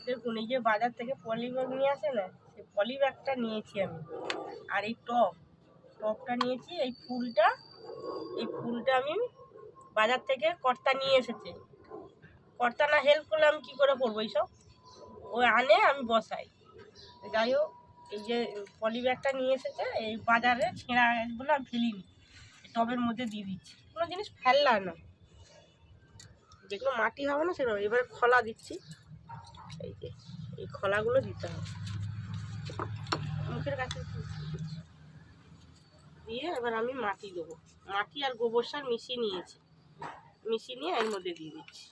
দেখুন এই যে বাজার থেকে পলি ব্যাগ নিয়ে আসে না, সেই পলি ব্যাগটা নিয়েছি আমি। আর এই টবটা নিয়েছি। এই ফুলটা আমি বাজার থেকে কর্তা নিয়ে এসেছে। কর্তা না হেল্প করলে আমি কী করে করবো এইসব? ও আনে, আমি বসাই। যাই হোক, এই যে পলি ব্যাগটা নিয়ে এসেছে, এই বাজারে ছেঁড়া বলে আমি ফেলিনি, টবের মধ্যে দিয়ে দিচ্ছি। কোনো জিনিস ফেললাম না, যেগুলো মাটি হবে না সেগুলো। এবার খোলা দিচ্ছি, এই যে এই খোলাগুলো দিতে হবে মুখের কাছে দিয়ে। এবার আমি মাটি দেবো, মাটি আর গোবর সার মিশিয়ে নিয়েছি, মিশিয়ে নিয়ে এর মধ্যে দিয়ে দিচ্ছি।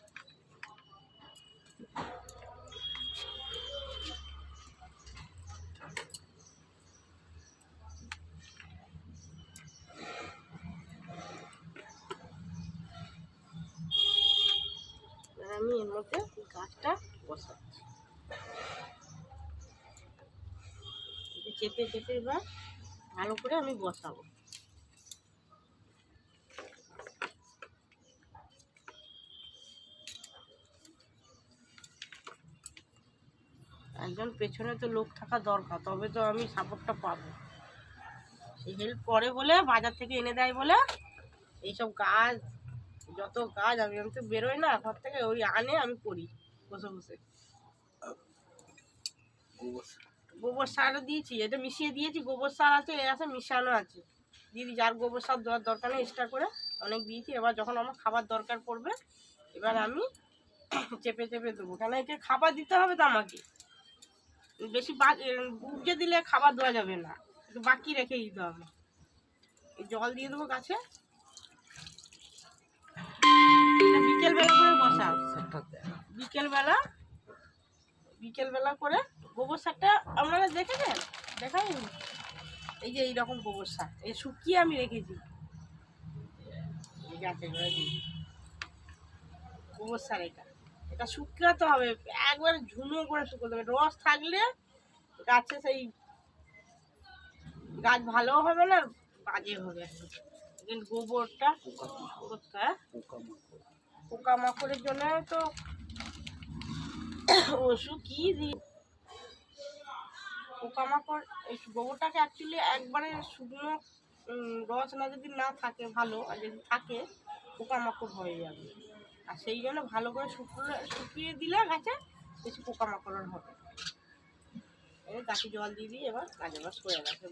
আমি এর মধ্যে গাছটা বসাচ্ছি, চেপে চেপে এবার ভালো করে আমি বসাবো। একজন পেছনে তো লোক থাকা দরকার, তবে তো আমি সাপোর্টটা পাবো। এই হেল্প করে বলে, বাজার থেকে এনে দেয় বলে, এইসব কাজ, যত কাজ আমি তো বেরোই না ঘর থেকে, ওই আনে, আমি করি বসে বসে। গোবর সারও দিয়েছি, এটা মিশিয়ে দিয়েছি। গোবর সার আছে, এর আছে মিশানো আছে। দিদি যার গোবর সার দেওয়ার দরকার নেই, এক্সট্রা করে অনেক দিয়েছি। এবার যখন আমার খাবার দরকার পড়বে, এবার আমি চেপে চেপে দেবো, কেন একে খাবার দিতে হবে তো আমাকে। বেশি উপজে দিলে খাবার দেওয়া যাবে না, একটু বাকি রেখে দিতে হবে। এই জল দিয়ে দেবো গাছে। এটা বিকেলবেলা করে বসা, বিকেলবেলা করে গোবর সারটা আপনারা দেখেছেন? দেখাই, এই যে এইরকম গোবর সার, এই শুকিয়ে আমি রেখেছি এই গাছে। গোবর সার এটা শুকাতে হবে, একবার ঝুনো করে শুকোতে হবে। রস থাকলে গাছে সেই গাছ ভালো হবে না, বাজে হবে। কিন্তু গোবরটা পোকামাকড়ের জন্য তো ওষুধ কি দিই, পোকামাকড় এই গোবরটাকে অ্যাকচুয়ালি একবারে শুকনো রস না যদি না থাকে ভালো, আর যদি থাকে পোকামাকড় হয়ে যাবে। আর সেই জন্য ভালো করে শুকিয়ে দিলে গাছে বেশি পোকামাকড় হবে। এই গাছে জল দিয়ে দিই, এবার কাজে বাস করে রাখে।